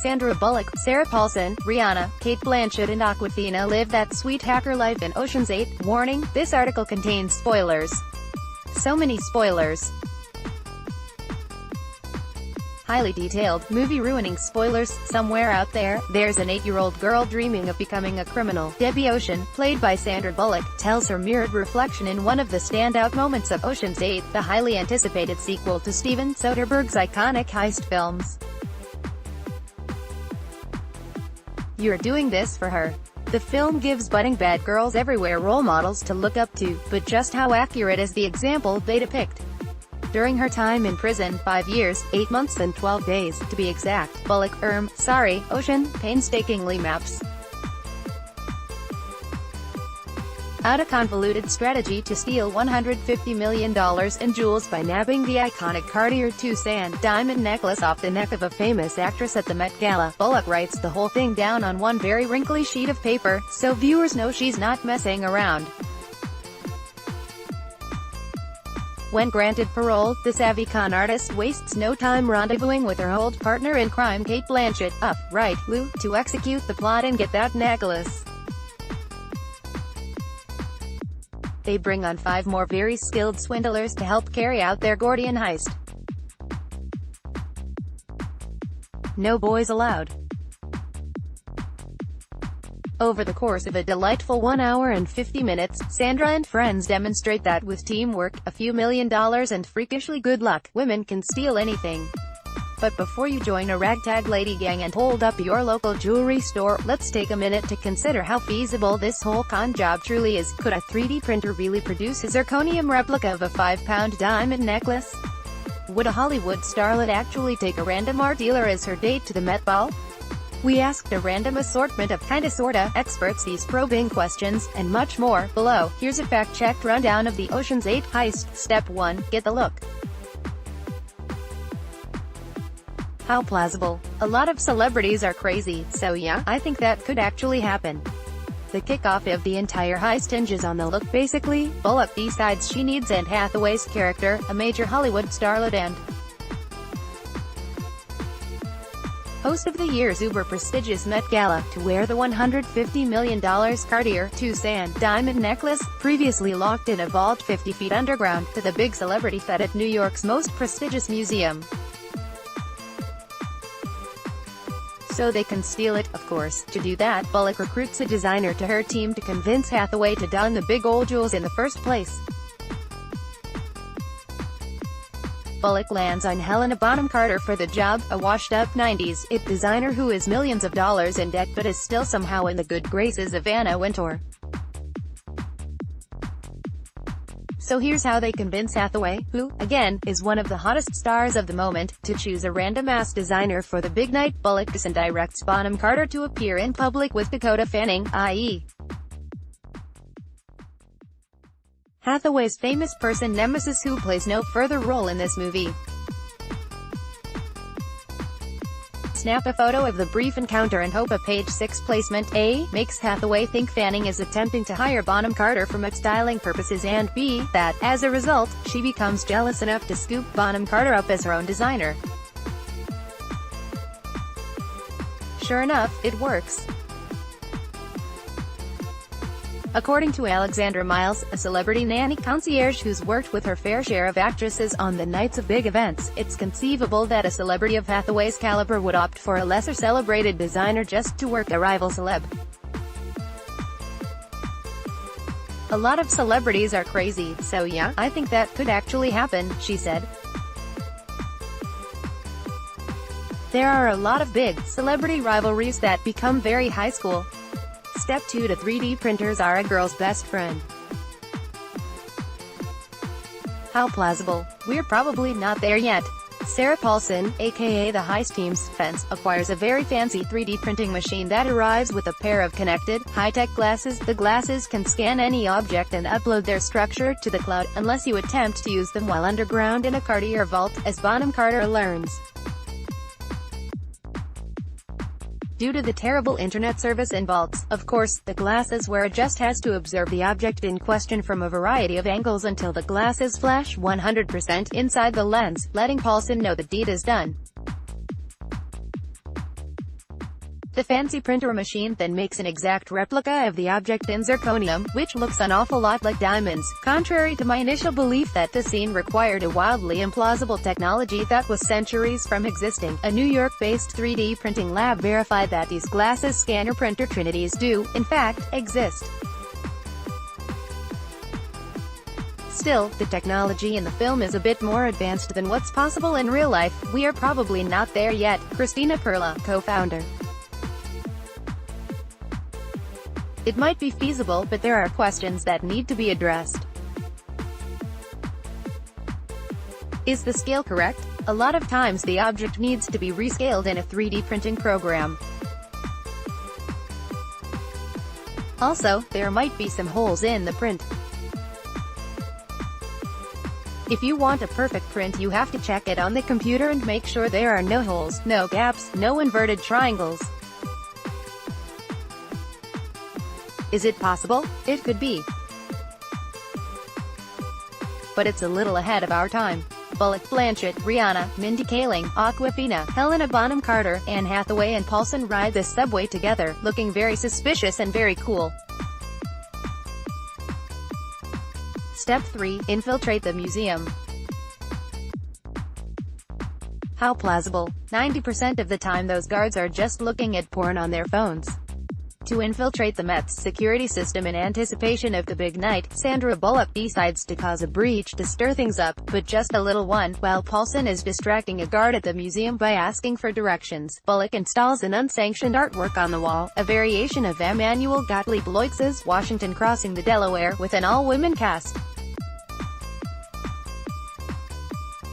Sandra Bullock, Sarah Paulson, Rihanna, Kate Blanchett and Awkwafina live that sweet hacker life in Ocean's 8. Warning, this article contains spoilers. So many spoilers. Highly detailed, movie-ruining spoilers. Somewhere out there, there's an 8-year-old girl dreaming of becoming a criminal. Debbie Ocean, played by Sandra Bullock, tells her mirrored reflection in one of the standout moments of Ocean's 8, the highly anticipated sequel to Steven Soderbergh's iconic heist films. "You're doing this for her." The film gives budding bad girls everywhere role models to look up to, but just how accurate is the example they depict? During her time in prison, 5 years, 8 months and 12 days, to be exact, Bullock, sorry, Ocean, painstakingly maps out a convoluted strategy to steal $150 million in jewels by nabbing the iconic Cartier II diamond necklace off the neck of a famous actress at the Met Gala. Bullock writes the whole thing down on one very wrinkly sheet of paper, so viewers know she's not messing around. When granted parole, the savvy con artist wastes no time rendezvousing with her old partner in crime Kate Blanchett, right, Lou, to execute the plot and get that necklace. They bring on 5 more very skilled swindlers to help carry out their Gordian heist. No boys allowed. Over the course of a delightful 1 hour and 50 minutes, Sandra and friends demonstrate that with teamwork, a few $1 million and freakishly good luck, women can steal anything. But before you join a ragtag lady gang and hold up your local jewelry store, let's take a minute to consider how feasible this whole con job truly is. Could a 3D printer really produce a zirconium replica of a 5-pound diamond necklace? Would a Hollywood starlet actually take a random art dealer as her date to the Met Ball? We asked a random assortment of kinda sorta experts these probing questions, and much more, below. Here's a fact-checked rundown of the Ocean's 8 heist. Step 1. Get the look. How plausible. A lot of celebrities are crazy, so yeah, I think that could actually happen. The kickoff of the entire heist hinges on the look. Basically, Bullock decides she needs Anne Hathaway's character, a major Hollywood starlet and host of the year's uber-prestigious Met Gala, to wear the $150 million Cartier II diamond necklace, previously locked in a vault 50 feet underground, to the big celebrity fete at New York's most prestigious museum. So they can steal it, of course. To do that, Bullock recruits a designer to her team to convince Hathaway to don the big old jewels in the first place. Bullock lands on Helena Bonham Carter for the job, a washed-up 90s it designer who is millions of dollars in debt but is still somehow in the good graces of Anna Wintour. So here's how they convince Hathaway, who, again, is one of the hottest stars of the moment, to choose a random-ass designer for the big night. Bullock directs Bonham Carter to appear in public with Dakota Fanning, i.e. Hathaway's famous person nemesis, who plays no further role in this movie. Snap a photo of the brief encounter and hope a page 6 placement, A, makes Hathaway think Fanning is attempting to hire Bonham Carter for styling purposes, and B, that, as a result, she becomes jealous enough to scoop Bonham Carter up as her own designer. Sure enough, it works. According to Alexandra Miles, a celebrity nanny concierge who's worked with her fair share of actresses on the nights of big events, it's conceivable that a celebrity of Hathaway's caliber would opt for a lesser celebrated designer just to work a rival celeb. A lot of celebrities are crazy, so yeah, I think that could actually happen, she said. There are a lot of big, celebrity rivalries that become very high school. Step 2 to 3D printers are a girl's best friend. How plausible. We're probably not there yet. Sarah Paulson, aka the Heist team's fence, acquires a very fancy 3D printing machine that arrives with a pair of connected, high-tech glasses. The glasses can scan any object and upload their structure to the cloud, unless you attempt to use them while underground in a Cartier vault, as Bonham Carter learns. Due to the terrible internet service in vaults, of course, the glasses wearer just has to observe the object in question from a variety of angles until the glasses flash 100% inside the lens, letting Paulson know the deed is done. The fancy printer machine then makes an exact replica of the object in zirconium, which looks an awful lot like diamonds. Contrary to my initial belief that the scene required a wildly implausible technology that was centuries from existing, a New York-based 3D printing lab verified that these glasses scanner printer trinities do, in fact, exist. Still, the technology in the film is a bit more advanced than what's possible in real life. We are probably not there yet. Christina Perla, co-founder. It might be feasible, but there are questions that need to be addressed. Is the scale correct? A lot of times the object needs to be rescaled in a 3D printing program. Also, there might be some holes in the print. If you want a perfect print, you have to check it on the computer and make sure there are no holes, no gaps, no inverted triangles. Is it possible? It could be. But it's a little ahead of our time. Bullock, Blanchett, Rihanna, Mindy Kaling, Awkwafina, Helena Bonham Carter, Anne Hathaway and Paulson ride the subway together, looking very suspicious and very cool. Step 3. Infiltrate the museum. How plausible. 90% of the time those guards are just looking at porn on their phones. To infiltrate the Met's security system in anticipation of the big night, Sandra Bullock decides to cause a breach to stir things up, but just a little one, while Paulson is distracting a guard at the museum by asking for directions. Bullock installs an unsanctioned artwork on the wall, a variation of Emanuel Gottlieb Leutz's Washington Crossing the Delaware, with an all-women cast.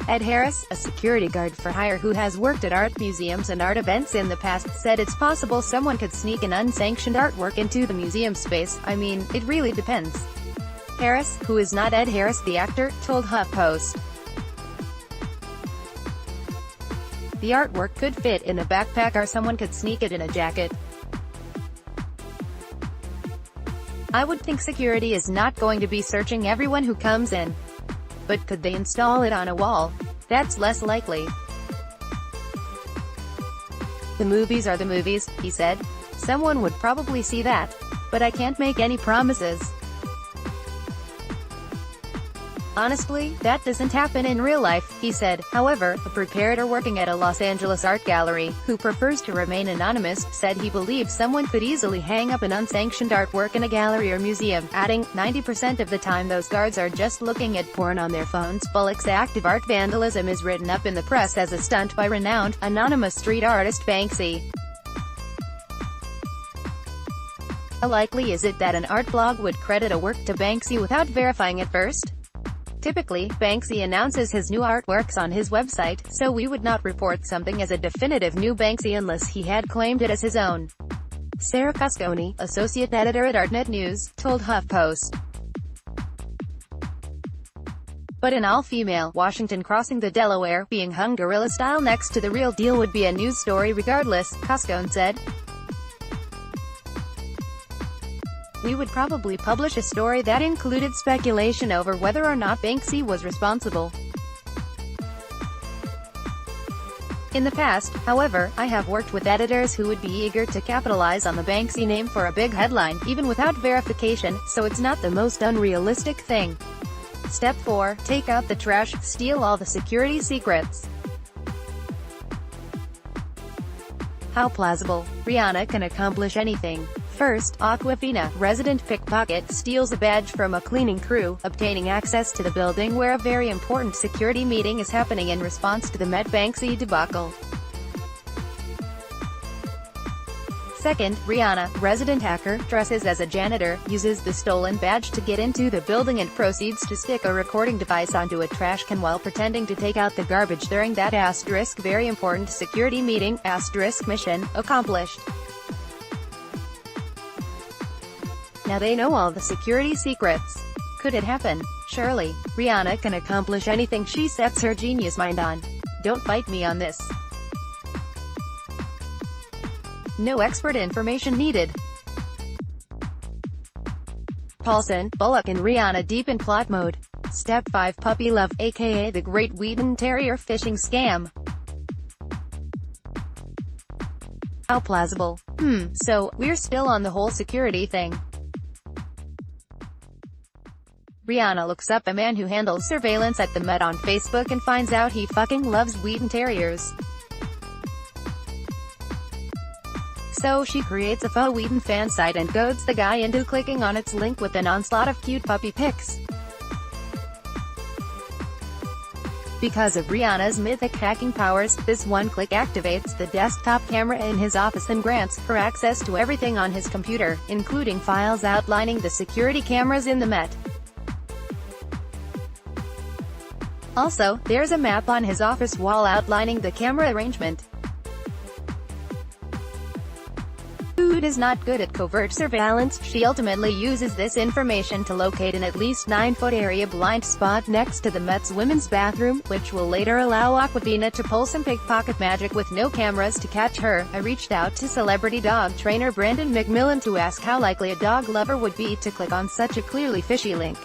Ed Harris, a security guard for hire who has worked at art museums and art events in the past, said it's possible someone could sneak an unsanctioned artwork into the museum space. I mean, it really depends. Harris, who is not Ed Harris the actor, told HuffPost. The artwork could fit in a backpack or someone could sneak it in a jacket. I would think security is not going to be searching everyone who comes in. But could they install it on a wall? That's less likely. The movies are the movies, he said. Someone would probably see that. But I can't make any promises. Honestly, that doesn't happen in real life, he said. However, a preparator working at a Los Angeles art gallery, who prefers to remain anonymous, said he believes someone could easily hang up an unsanctioned artwork in a gallery or museum, adding, 90% of the time those guards are just looking at porn on their phones. Bullock's act of art vandalism is written up in the press as a stunt by renowned, anonymous street artist Banksy. How likely is it that an art blog would credit a work to Banksy without verifying it first? Typically, Banksy announces his new artworks on his website, so we would not report something as a definitive new Banksy unless he had claimed it as his own. Sarah Cusconi, associate editor at ArtNet News, told HuffPost. But an all-female Washington Crossing the Delaware being hung guerrilla-style next to the real deal would be a news story regardless, Cuscone said. We would probably publish a story that included speculation over whether or not Banksy was responsible. In the past, however, I have worked with editors who would be eager to capitalize on the Banksy name for a big headline, even without verification, so it's not the most unrealistic thing. Step 4. Take out the trash, steal all the security secrets. How plausible. Rihanna can accomplish anything. First, Awkwafina, resident pickpocket, steals a badge from a cleaning crew, obtaining access to the building where a very important security meeting is happening in response to the Met Banksy debacle. Second, Rihanna, resident hacker, dresses as a janitor, uses the stolen badge to get into the building and proceeds to stick a recording device onto a trash can while pretending to take out the garbage during that very important security meeting. Mission accomplished. Now they know all the security secrets. Could it happen? Surely. Rihanna can accomplish anything she sets her genius mind on. Don't fight me on this. No expert information needed. Paulson, Bullock and Rihanna deep in plot mode. Step 5. Puppy love, aka the Great Wheaton Terrier phishing scam. How plausible. So, we're still on the whole security thing. Rihanna looks up a man who handles surveillance at the Met on Facebook and finds out he fucking loves Wheaten Terriers. So she creates a faux Wheaten fan site and goads the guy into clicking on its link with an onslaught of cute puppy pics. Because of Rihanna's mythic hacking powers, this one click activates the desktop camera in his office and grants her access to everything on his computer, including files outlining the security cameras in the Met. Also, there's a map on his office wall outlining the camera arrangement. Who is not good at covert surveillance, she ultimately uses this information to locate an at least 9-foot area blind spot next to the Met's women's bathroom, which will later allow Awkwafina to pull some pickpocket magic with no cameras to catch her. I reached out to celebrity dog trainer Brandon McMillan to ask how likely a dog lover would be to click on such a clearly fishy link.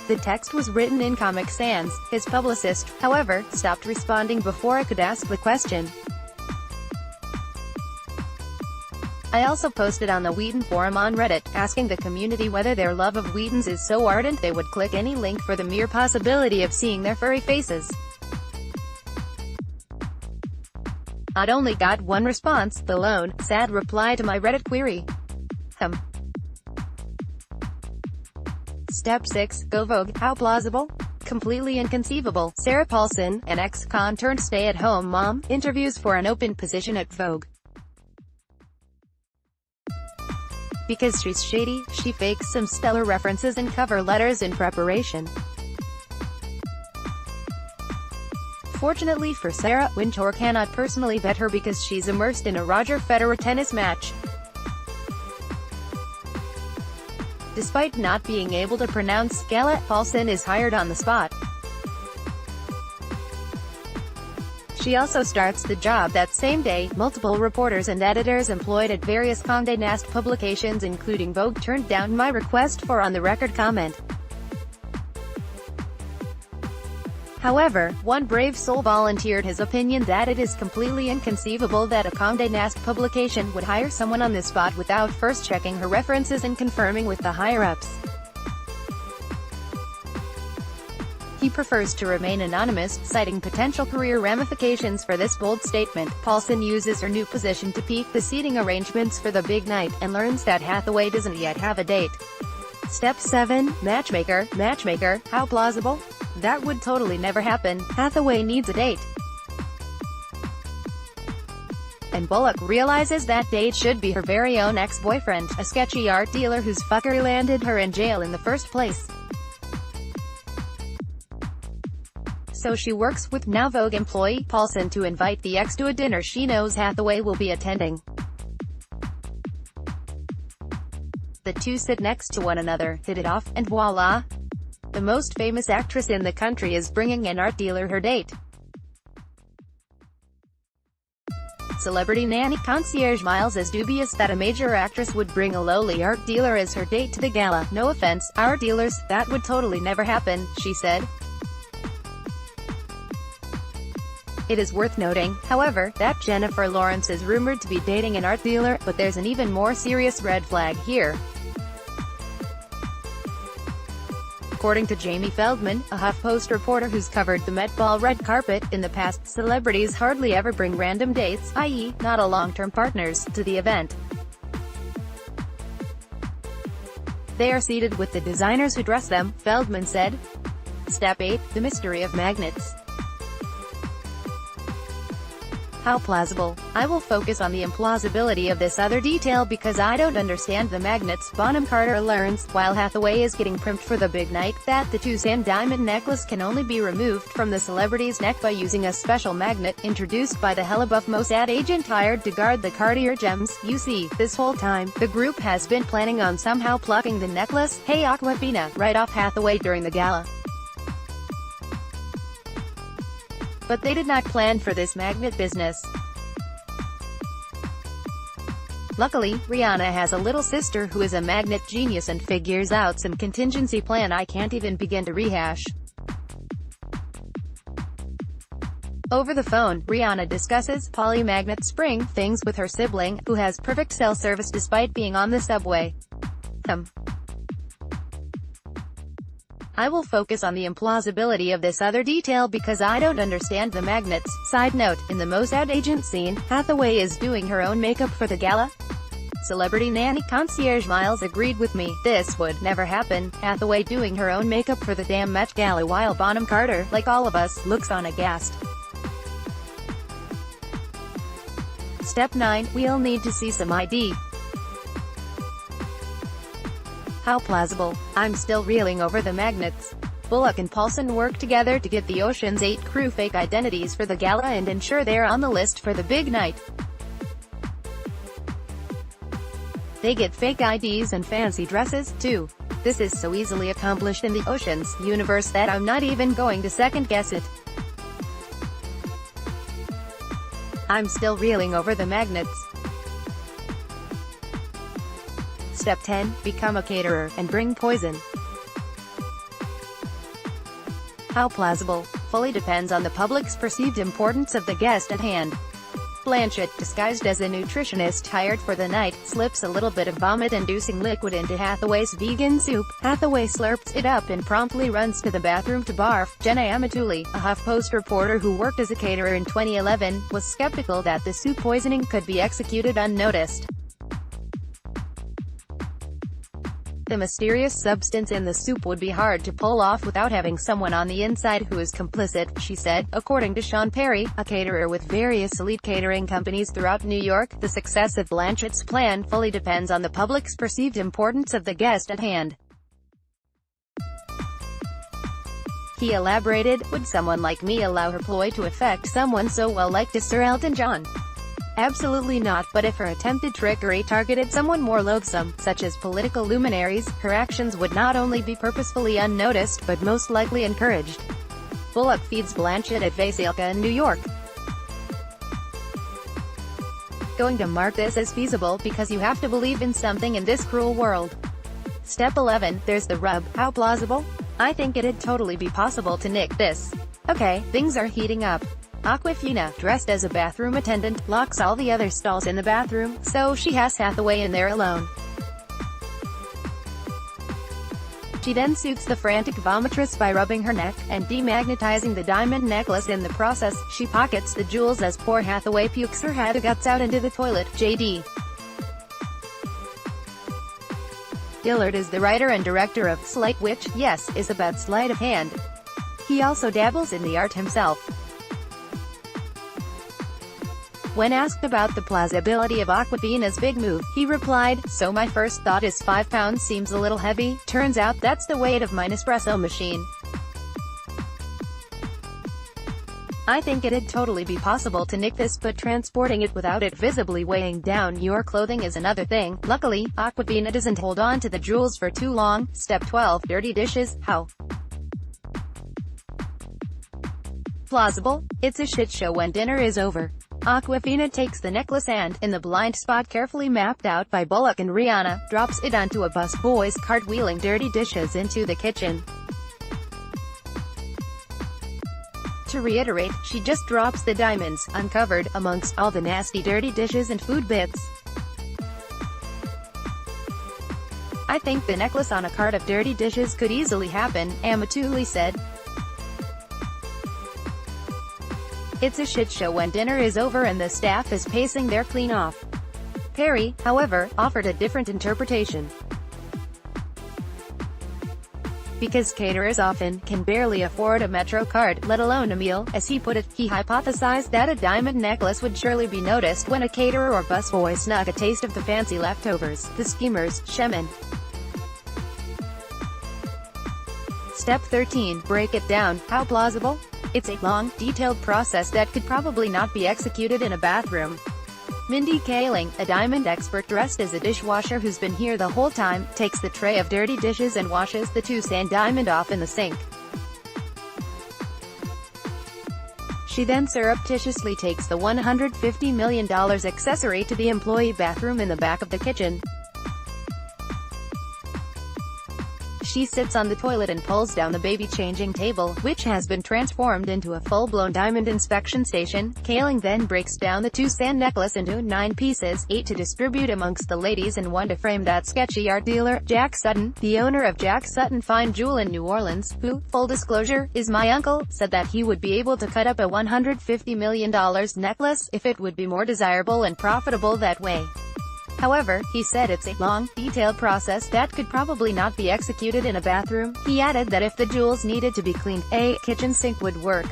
The text was written in Comic Sans. His publicist, however, stopped responding before I could ask the question. I also posted on the Wheaten forum on Reddit, asking the community whether their love of Wheatens is so ardent they would click any link for the mere possibility of seeing their furry faces. I'd only got one response, the lone, sad reply to my Reddit query. Step 6, Go Vogue, how plausible? Completely inconceivable. Sarah Paulson, an ex-con turned stay-at-home mom, interviews for an open position at Vogue. Because she's shady, she fakes some stellar references and cover letters in preparation. Fortunately for Sarah, Wintour cannot personally vet her because she's immersed in a Roger Federer tennis match. Despite not being able to pronounce gala, Paulson is hired on the spot. She also starts the job that same day. Multiple reporters and editors employed at various Condé Nast publications including Vogue turned down my request for on-the-record comment. However, one brave soul volunteered his opinion that it is completely inconceivable that a Condé Nast publication would hire someone on the spot without first checking her references and confirming with the higher-ups. He prefers to remain anonymous, citing potential career ramifications for this bold statement. Paulson uses her new position to peek the seating arrangements for the big night, and learns that Hathaway doesn't yet have a date. Step 7, Matchmaker. Matchmaker, how plausible? That would totally never happen. Hathaway needs a date. And Bullock realizes that date should be her very own ex-boyfriend, a sketchy art dealer whose fuckery landed her in jail in the first place. So she works with now Vogue employee Paulson to invite the ex to a dinner she knows Hathaway will be attending. The two sit next to one another, hit it off, and voila! The most famous actress in the country is bringing an art dealer her date. Celebrity nanny concierge Miles is dubious that a major actress would bring a lowly art dealer as her date to the gala. No offense, our dealers, that would totally never happen, she said. It is worth noting, however, that Jennifer Lawrence is rumored to be dating an art dealer, but there's an even more serious red flag here. According to Jamie Feldman, a HuffPost reporter who's covered the Met Ball red carpet in the past, celebrities hardly ever bring random dates, i.e., not a long-term partners, to the event. They are seated with the designers who dress them, Feldman said. Step 8, the mystery of magnets. How plausible? I will focus on the implausibility of this other detail because I don't understand the magnets. Bonham Carter learns, while Hathaway is getting primped for the big night, that the two-sand diamond necklace can only be removed from the celebrity's neck by using a special magnet, introduced by the hella-buff Mossad agent hired to guard the Cartier gems. You see, this whole time, the group has been planning on somehow plucking the necklace, hey Awkwafina, right off Hathaway during the gala. But they did not plan for this magnet business. Luckily, Rihanna has a little sister who is a magnet genius and figures out some contingency plan I can't even begin to rehash. Over the phone, Rihanna discusses polymagnet spring things with her sibling, who has perfect cell service despite being on the subway. I will focus on the implausibility of this other detail because I don't understand the magnets. Side note, in the Mossad agent scene, Hathaway is doing her own makeup for the gala. Celebrity nanny concierge Miles agreed with me. This would never happen. Hathaway doing her own makeup for the damn Met Gala while Bonham Carter, like all of us, looks on aghast. Step 9. We'll need to see some ID. How plausible. I'm still reeling over the magnets. Bullock and Paulson work together to get the Ocean's 8 crew fake identities for the gala and ensure they're on the list for the big night. They get fake IDs and fancy dresses, too. This is so easily accomplished in the Ocean's universe that I'm not even going to second-guess it. I'm still reeling over the magnets. Step 10. Become a caterer, and bring poison. How plausible. Fully depends on the public's perceived importance of the guest at hand. Blanchett, disguised as a nutritionist hired for the night, slips a little bit of vomit-inducing liquid into Hathaway's vegan soup. Hathaway slurps it up and promptly runs to the bathroom to barf. Jenna Amatuli, a HuffPost reporter who worked as a caterer in 2011, was skeptical that the soup poisoning could be executed unnoticed. The mysterious substance in the soup would be hard to pull off without having someone on the inside who is complicit, she said. According to Sean Perry, a caterer with various elite catering companies throughout New York, the success of Blanchett's plan fully depends on the public's perceived importance of the guest at hand. He elaborated, would someone like me allow her ploy to affect someone so well-liked as Sir Elton John? Absolutely not, but if her attempted trickery targeted someone more loathsome, such as political luminaries, her actions would not only be purposefully unnoticed, but most likely encouraged. Bullock feeds Blanchett at Vasilka in New York. Going to mark this as feasible because you have to believe in something in this cruel world. Step 11. There's the rub. How plausible? I think it'd totally be possible to nick this. Okay, things are heating up. Awkwafina, dressed as a bathroom attendant, locks all the other stalls in the bathroom, so she has Hathaway in there alone. She then soothes the frantic vomitress by rubbing her neck, and demagnetizing the diamond necklace in the process. She pockets the jewels as poor Hathaway pukes her had guts out into the toilet. J.D. Dillard is the writer and director of Sleight, which, yes, is about sleight of hand. He also dabbles in the art himself. When asked about the plausibility of Awkwafina's big move, he replied, so my first thought is 5 pounds seems a little heavy, turns out that's the weight of my Nespresso machine. I think it'd totally be possible to nick this, but transporting it without it visibly weighing down your clothing is another thing. Luckily, Awkwafina doesn't hold on to the jewels for too long. Step 12. Dirty dishes. How plausible? It's a shit show when dinner is over. Awkwafina takes the necklace and, in the blind spot carefully mapped out by Bullock and Rihanna, drops it onto a busboy's cart wheeling dirty dishes into the kitchen. To reiterate, she just drops the diamonds, uncovered, amongst all the nasty dirty dishes and food bits. I think the necklace on a cart of dirty dishes could easily happen, Amatuli said. It's a shit show when dinner is over and the staff is pacing their clean off. Perry, however, offered a different interpretation. Because caterers often can barely afford a Metro card, let alone a meal, as he put it, he hypothesized that a diamond necklace would surely be noticed when a caterer or busboy snuck a taste of the fancy leftovers. The schemers, Shemin. Step 13. Break it down. How plausible? It's a long, detailed process that could probably not be executed in a bathroom. Mindy Kaling, a diamond expert dressed as a dishwasher who's been here the whole time, takes the tray of dirty dishes and washes the 2-sand diamond off in the sink. She then surreptitiously takes the $150 million accessory to the employee bathroom in the back of the kitchen. she sits on the toilet and pulls down the baby-changing table, which has been transformed into a full-blown diamond inspection station. Kaling then breaks down the two-sand necklace into 9 pieces, 8 to distribute amongst the ladies and 1 to frame that sketchy art dealer, Jack Sutton, the owner of Jack Sutton Fine Jewel in New Orleans, who, full disclosure, is my uncle, said that he would be able to cut up a $150 million necklace, if it would be more desirable and profitable that way. However, he said it's a long, detailed process that could probably not be executed in a bathroom. He added that if the jewels needed to be cleaned, a kitchen sink would work.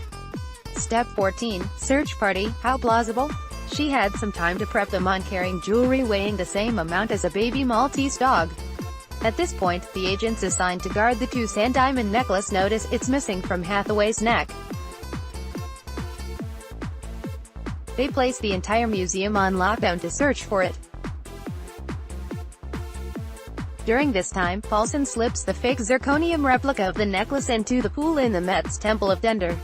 Step 14. Search party. How plausible? She had some time to prep them on carrying jewelry weighing the same amount as a baby Maltese dog. At this point, the agents assigned to guard the two-sand diamond necklace notice it's missing from Hathaway's neck. They placed the entire museum on lockdown to search for it. During this time, Paulson slips the fake zirconium replica of the necklace into the pool in the Met's Temple of Dender.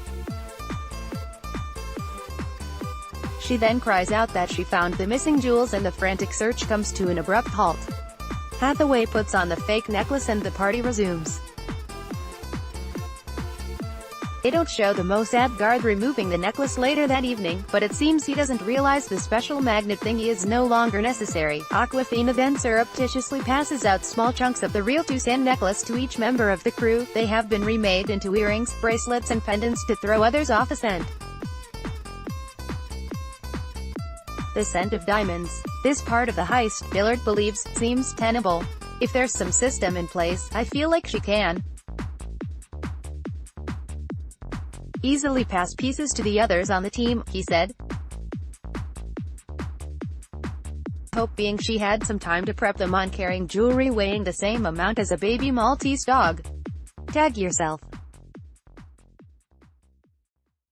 She then cries out that she found the missing jewels and the frantic search comes to an abrupt halt. Hathaway puts on the fake necklace and the party resumes. They don't show the Mossad guard removing the necklace later that evening, but it seems he doesn't realize the special magnet thingy is no longer necessary. Awkwafina then surreptitiously passes out small chunks of the real two-sand necklace to each member of the crew. They have been remade into earrings, bracelets and pendants to throw others off the scent. The scent of diamonds. This part of the heist, Dillard believes, seems tenable. If there's some system in place, I feel like she can easily pass pieces to the others on the team, he said. Hope being she had some time to prep them on carrying jewelry weighing the same amount as a baby Maltese dog. Tag yourself.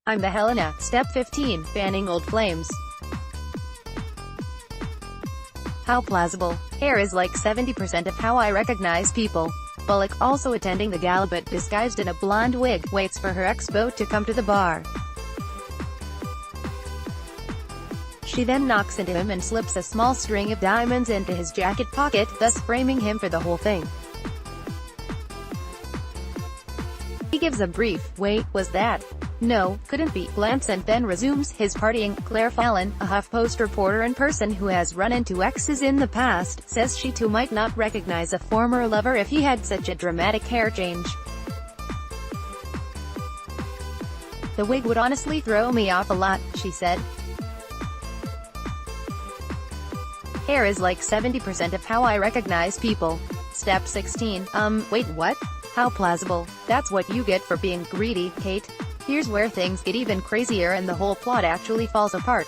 I'm the Helena. Step 15. Fanning old flames. How plausible. Hair is like 70% of how I recognize people. Bullock, also attending the gala but disguised in a blonde wig, waits for her ex-beau to come to the bar. She then knocks into him and slips a small string of diamonds into his jacket pocket, thus framing him for the whole thing. He gives a brief, "Wait, was that? No, couldn't be," glance and then resumes his partying. Claire Fallon, a HuffPost reporter and person who has run into exes in the past, says she too might not recognize a former lover if he had such a dramatic hair change. "The wig would honestly throw me off a lot," she said. Hair is like 70% of how I recognize people. Step 16. Wait, what? How plausible. That's what you get for being greedy, Kate. Here's where things get even crazier and the whole plot actually falls apart.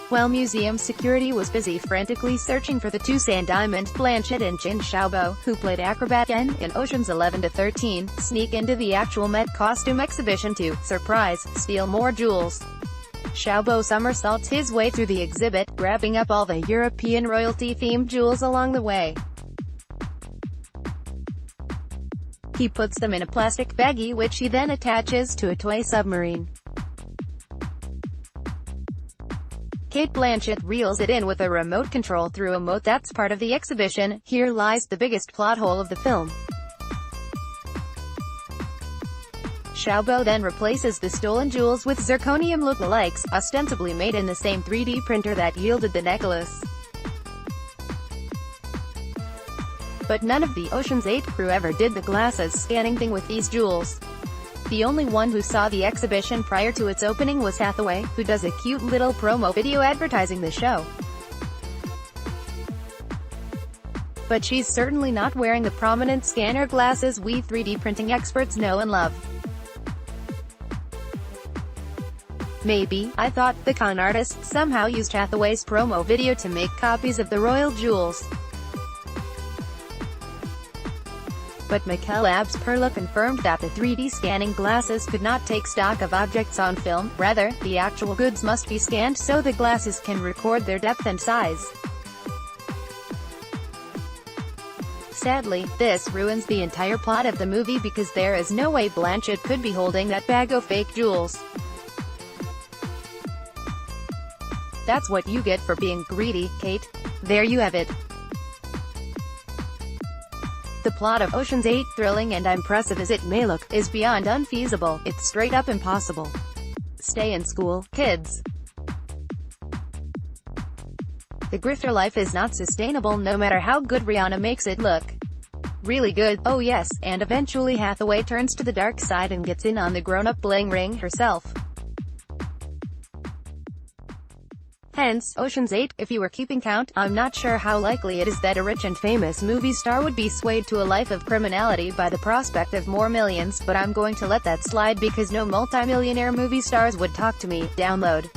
While museum security was busy frantically searching for the two-sand diamond, Blanchett and Jin Xiaobo, who played Acrobat N in Ocean's 11 to 13, sneak into the actual Met costume exhibition to, surprise, steal more jewels. Xiaobo somersaults his way through the exhibit, grabbing up all the European royalty-themed jewels along the way. He puts them in a plastic baggie which he then attaches to a toy submarine. Cate Blanchett reels it in with a remote control through a moat. That's part of the exhibition. Here lies the biggest plot hole of the film. Xiaobo then replaces the stolen jewels with zirconium lookalikes, ostensibly made in the same 3D printer that yielded the necklace. But none of the Ocean's 8 crew ever did the glasses scanning thing with these jewels. The only one who saw the exhibition prior to its opening was Hathaway, who does a cute little promo video advertising the show. But she's certainly not wearing the prominent scanner glasses we 3D printing experts know and love. Maybe, I thought, the con artists somehow used Hathaway's promo video to make copies of the royal jewels. But Mikel Abs Perla confirmed that the 3D scanning glasses could not take stock of objects on film, rather, the actual goods must be scanned so the glasses can record their depth and size. Sadly, this ruins the entire plot of the movie because there is no way Blanchett could be holding that bag of fake jewels. That's what you get for being greedy, Kate. There you have it. The plot of Ocean's 8, thrilling and impressive as it may look, is beyond unfeasible. It's straight up impossible. Stay in school, kids. The grifter life is not sustainable no matter how good Rihanna makes it look. Really good, oh yes, and eventually Hathaway turns to the dark side and gets in on the grown-up bling ring herself. Hence, Ocean's 8, if you were keeping count. I'm not sure how likely it is that a rich and famous movie star would be swayed to a life of criminality by the prospect of more millions, but I'm going to let that slide because no multimillionaire movie stars would talk to me. Download.